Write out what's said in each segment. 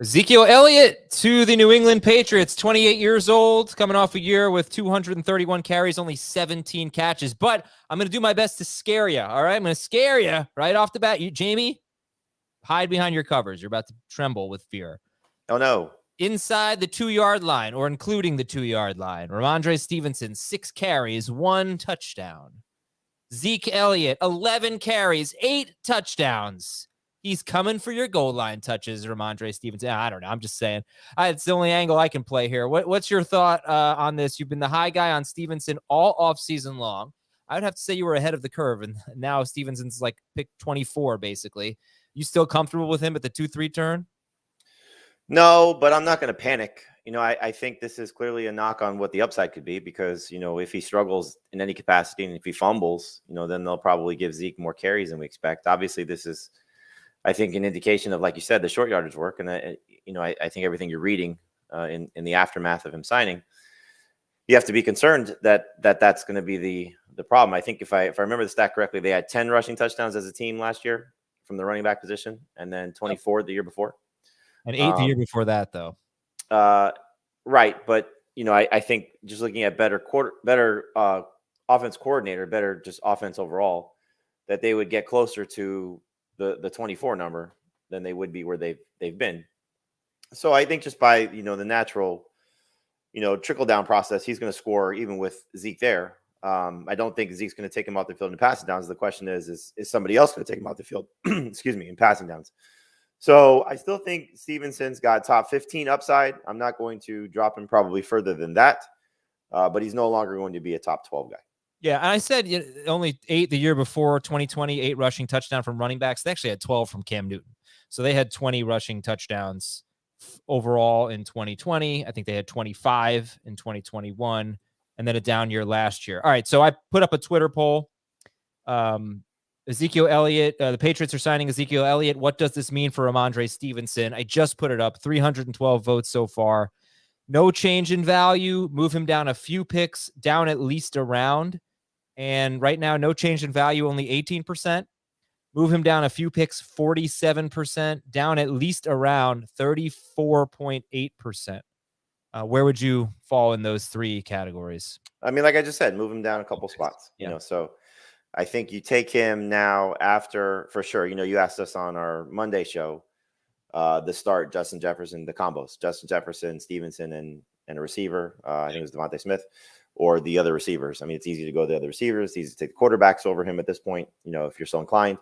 Ezekiel Elliott to the New England Patriots, 28 years old, coming off a year with 231 carries, only 17 catches. But I'm going to do my best to scare you, all right? I'm going to scare you right off the bat. You, Jamie, hide behind your covers. You're about to tremble with fear. Oh, no. Inside the 2-yard line, or including the 2-yard line, Rhamondre Stevenson, 6 carries, 1 touchdown. Zeke Elliott, 11 carries, 8 touchdowns. He's coming for your goal line touches, Rhamondre Stevenson. I don't know. I'm just saying. It's the only angle I can play here. What's your thought on this? You've been the high guy on Stevenson all offseason long. I would have to say you were ahead of the curve, and now Stevenson's like pick 24, basically. You still comfortable with him at the 2-3 turn? No, but I'm not going to panic. I think this is clearly a knock on what the upside could be because, if he struggles in any capacity and if he fumbles, then they'll probably give Zeke more carries than we expect. Obviously, this is, I think, an indication of, like you said, the short yardage work. And, I think everything you're reading in the aftermath of him signing, you have to be concerned that's going to be the problem. I think if I remember the stat correctly, they had 10 rushing touchdowns as a team last year from the running back position and then 24 the year before. And 8 the year before that, though. Right. But, I think just looking at better offense coordinator, better just offense overall, that they would get closer to the 24 number than they would be where they've been. So I think just by, the natural, trickle down process, he's going to score even with Zeke there. I don't think Zeke's going to take him off the field in passing downs. The question is somebody else going to take him off the field, excuse me, in passing downs. So I still think Stevenson's got top 15 upside. I'm not going to drop him probably further than that, but he's no longer going to be a top 12 guy. Yeah, and I said only 8 the year before, 2020, 8 rushing touchdown from running backs. They actually had 12 from Cam Newton. So they had 20 rushing touchdowns overall in 2020. I think they had 25 in 2021, and then a down year last year. All right, so I put up a Twitter poll. Ezekiel Elliott, the Patriots are signing Ezekiel Elliott. What does this mean for Rhamondre Stevenson? I just put it up, 312 votes so far. No change in value. Move him down a few picks, down at least a round. And right now, no change in value, only 18%. Move him down a few picks, 47%. Down at least around 34.8%. Where would you fall in those 3 categories? I mean, like I just said, move him down a couple spots. So I think you take him now after, for sure. You asked us on our Monday show, the start, Justin Jefferson, the combos, Justin Jefferson, Stevenson, and a receiver. I think it was Devontae Smith, or the other receivers. I mean, it's easy to go the other receivers. It's easy to take the quarterbacks over him at this point, if you're so inclined.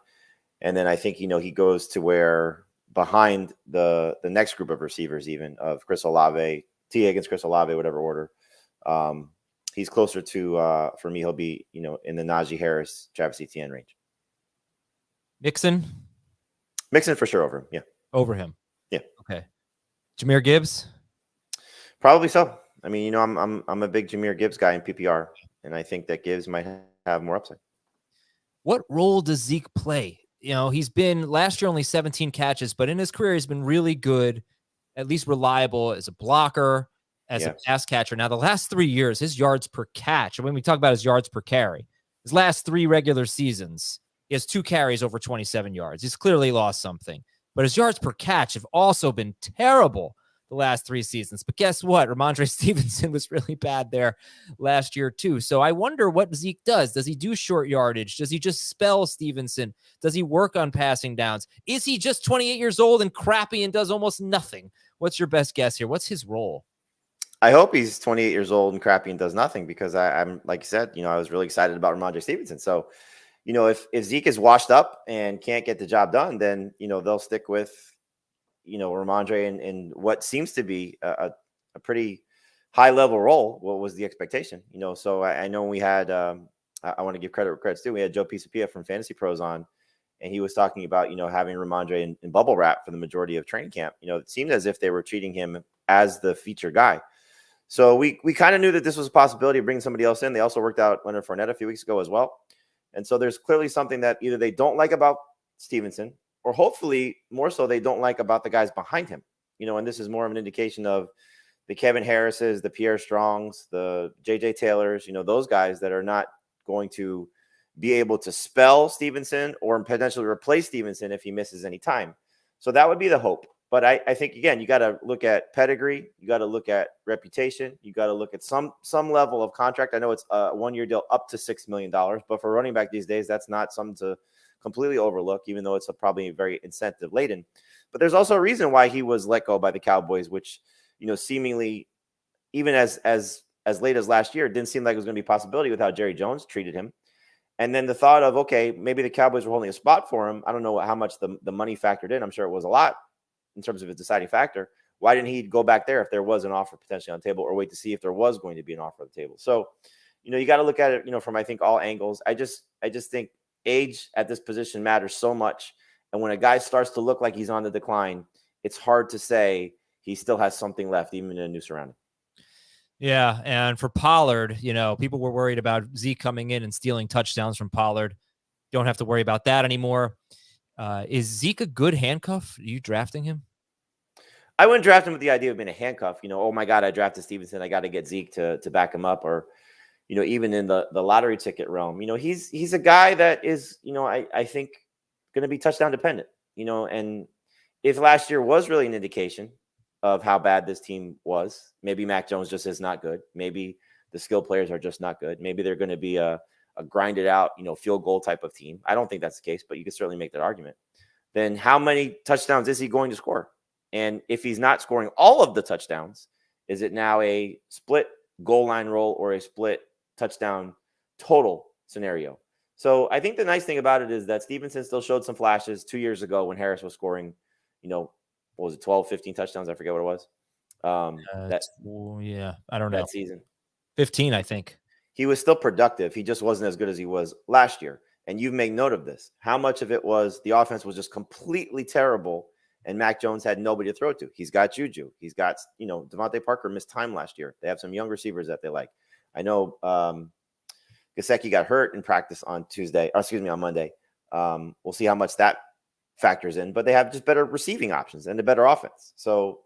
And then I think, he goes to where behind the next group of receivers, even of Chris Olave, T. Higgins, Chris Olave, whatever order. He's closer to, for me, he'll be, in the Najee Harris, Travis Etienne range. Mixon for sure over him. Yeah. Over him. Yeah. Okay. Jahmyr Gibbs? Probably so. I mean, I'm a big Jahmyr Gibbs guy in PPR, and I think that Gibbs might have more upside. What role does Zeke play? He's been last year only 17 catches, but in his career, he's been really good, at least reliable as a blocker, as a pass catcher. Now, the last 3 years, his yards per catch, when we talk about his yards per carry, his last 3 regular seasons, he has 2 carries over 27 yards. He's clearly lost something, but his yards per catch have also been terrible the last 3 seasons. But guess what? Rhamondre Stevenson was really bad there last year too. So I wonder what Zeke does. Does he do short yardage? Does he just spell Stevenson? Does he work on passing downs? Is he just 28 years old and crappy and does almost nothing? What's your best guess here? What's his role? I hope he's 28 years old and crappy and does nothing, because I'm, like you said, I was really excited about Rhamondre Stevenson. So, if Zeke is washed up and can't get the job done, then, they'll stick with, Rhamondre in what seems to be a pretty high level role. What was the expectation? So I know we had, I want to give credit where credit's due. We had Joe Pisapia from Fantasy Pros on, and he was talking about, having Rhamondre in bubble wrap for the majority of training camp. It seemed as if they were treating him as the feature guy. So we kind of knew that this was a possibility of bringing somebody else in. They also worked out Leonard Fournette a few weeks ago as well. And so there's clearly something that either they don't like about Stevenson, or hopefully more so they don't like about the guys behind him. And this is more of an indication of the Kevin Harrises, the Pierre Strongs, the JJ Taylors, those guys that are not going to be able to spell Stevenson or potentially replace Stevenson if he misses any time. So that would be the hope. But I think, again, you got to look at pedigree. You got to look at reputation. You got to look at some level of contract. I know it's a 1-year deal up to $6 million, but for running back these days, that's not something to completely overlook, even though it's probably very incentive laden. But there's also a reason why he was let go by the Cowboys, which, seemingly, even as late as last year, it didn't seem like it was going to be a possibility with how Jerry Jones treated him. And then the thought of, okay, maybe the Cowboys were holding a spot for him. I don't know how much the money factored in. I'm sure it was a lot in terms of his deciding factor. Why didn't he go back there if there was an offer potentially on the table, or wait to see if there was going to be an offer on the table? So, you got to look at it, from, I think, all angles. I just think age at this position matters so much. And when a guy starts to look like he's on the decline, it's hard to say he still has something left, even in a new surrounding. Yeah, and for Pollard, people were worried about Zeke coming in and stealing touchdowns from Pollard. Don't have to worry about that anymore. Is Zeke a good handcuff? Are you drafting him? I wouldn't draft him with the idea of being a handcuff. Oh my God, I drafted Stevenson. I got to get Zeke to back him up, or even in the lottery ticket realm. He's a guy that is, I think, going to be touchdown dependent. And if last year was really an indication of how bad this team was, maybe Mac Jones just is not good. Maybe the skill players are just not good. Maybe they're going to be a grinded out, field goal type of team. I don't think that's the case, but you can certainly make that argument. Then how many touchdowns is he going to score? And if he's not scoring all of the touchdowns, is it now a split goal line roll or a split touchdown total scenario? So I think the nice thing about it is that Stevenson still showed some flashes 2 years ago when Harris was scoring, what was it, 12, 15 touchdowns? I forget what it was. Yeah, I don't know. That season. 15, I think. He was still productive. He just wasn't as good as he was last year. And you've made note of this. How much of it was the offense was just completely terrible, and Mac Jones had nobody to throw to? He's got Juju. He's got, Devontae Parker missed time last year. They have some young receivers that they like. I know Gesicki got hurt in practice on Monday. We'll see how much that factors in, but they have just better receiving options and a better offense. So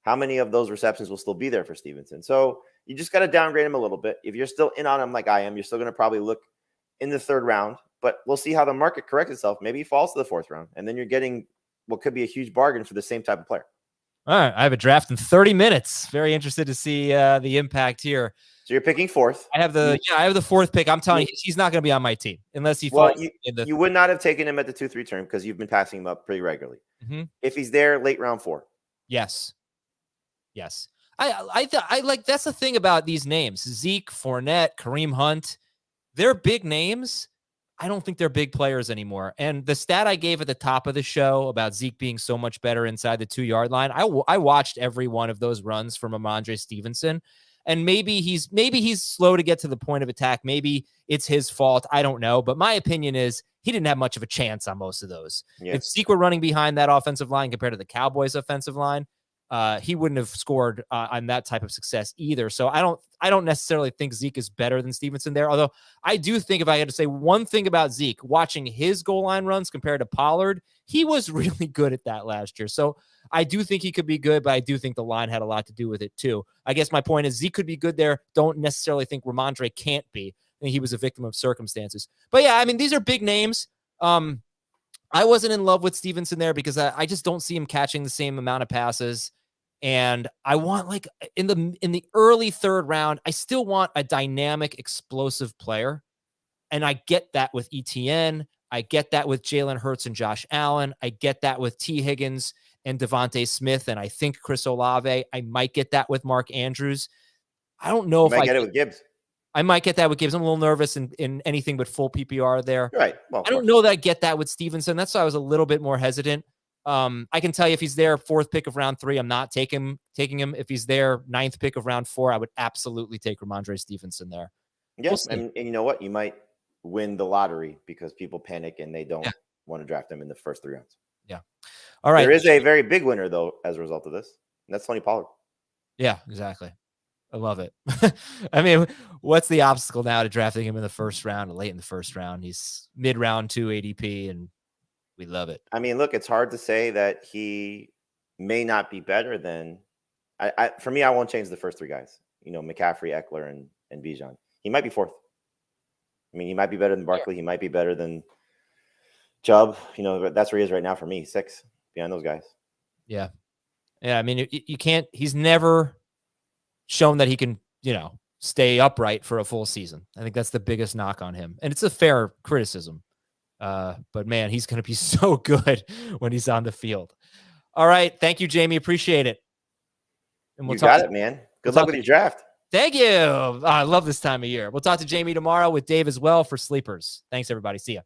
how many of those receptions will still be there for Stevenson? So you just got to downgrade him a little bit. If you're still in on him like I am, you're still going to probably look in the 3rd round, but we'll see how the market corrects itself. Maybe he falls to the 4th round, and then you're getting what could be a huge bargain for the same type of player. All right. I have a draft in 30 minutes. Very interested to see the impact here. So you're picking 4th. I have the 4th pick. I'm telling you, he's not going to be on my team unless he falls. You would not have taken him at the 2-3 term because you've been passing him up pretty regularly. Mm-hmm. If he's there late round 4. Yes. I like, that's the thing about these names. Zeke, Fournette, Kareem Hunt, they're big names. I don't think they're big players anymore. And the stat I gave at the top of the show about Zeke being so much better inside the 2-yard line, I watched every one of those runs from Rhamondre Stevenson. And maybe he's slow to get to the point of attack. Maybe it's his fault. I don't know. But my opinion is he didn't have much of a chance on most of those. Yes. If Zeke were running behind that offensive line compared to the Cowboys offensive line, he wouldn't have scored on that type of success either. So I don't necessarily think Zeke is better than Stevenson there. Although I do think, if I had to say one thing about Zeke, watching his goal line runs compared to Pollard, he was really good at that last year. So I do think he could be good, but I do think the line had a lot to do with it too. I guess my point is Zeke could be good there. Don't necessarily think Rhamondre can't be. I think he was a victim of circumstances. But yeah, I mean, these are big names. I wasn't in love with Stevenson there because I just don't see him catching the same amount of passes. And I want, like, in the early 3rd round, I still want a dynamic, explosive player. And I get that with ETN. I get that with Jalen Hurts and Josh Allen. I get that with T. Higgins and Devontae Smith. And I think Chris Olave. I might get that with Mark Andrews. I don't know if I get it with Gibbs. I might get that with Gibbs. I'm a little nervous in anything but full PPR there. Right. Well, I don't know that I get that with Stevenson. That's why I was a little bit more hesitant. I can tell you if he's there 4th pick of round 3, I'm not taking him. If he's there 9th pick of round 4, I would absolutely take Rhamondre Stevenson there. Yes. We'll and you know what? You might win the lottery because people panic and they don't want to draft him in the first 3 rounds. Yeah. All right. There is a very big winner, though, as a result of this. And that's Tony Pollard. Yeah, exactly. I love it. I mean, what's the obstacle now to drafting him in the 1st round or late in the 1st round? He's mid-round 2 ADP, and we love it. I mean, look, it's hard to say that he may not be better than for me, I won't change the first 3 guys. McCaffrey, Eckler, and Bijan. He might be 4th. I mean, he might be better than Barkley. Yeah. He might be better than Chubb. That's where he is right now for me, 6 behind those guys. Yeah. Yeah, I mean, you can't. He's never shown that he can, stay upright for a full season. I think that's the biggest knock on him, and it's a fair criticism. But man, he's going to be so good when he's on the field. All right, thank you, Jamie. Appreciate it. And you got it, man. Good luck with your draft. Thank you. I love this time of year. We'll talk to Jamie tomorrow with Dave as well for Sleepers. Thanks, everybody. See ya.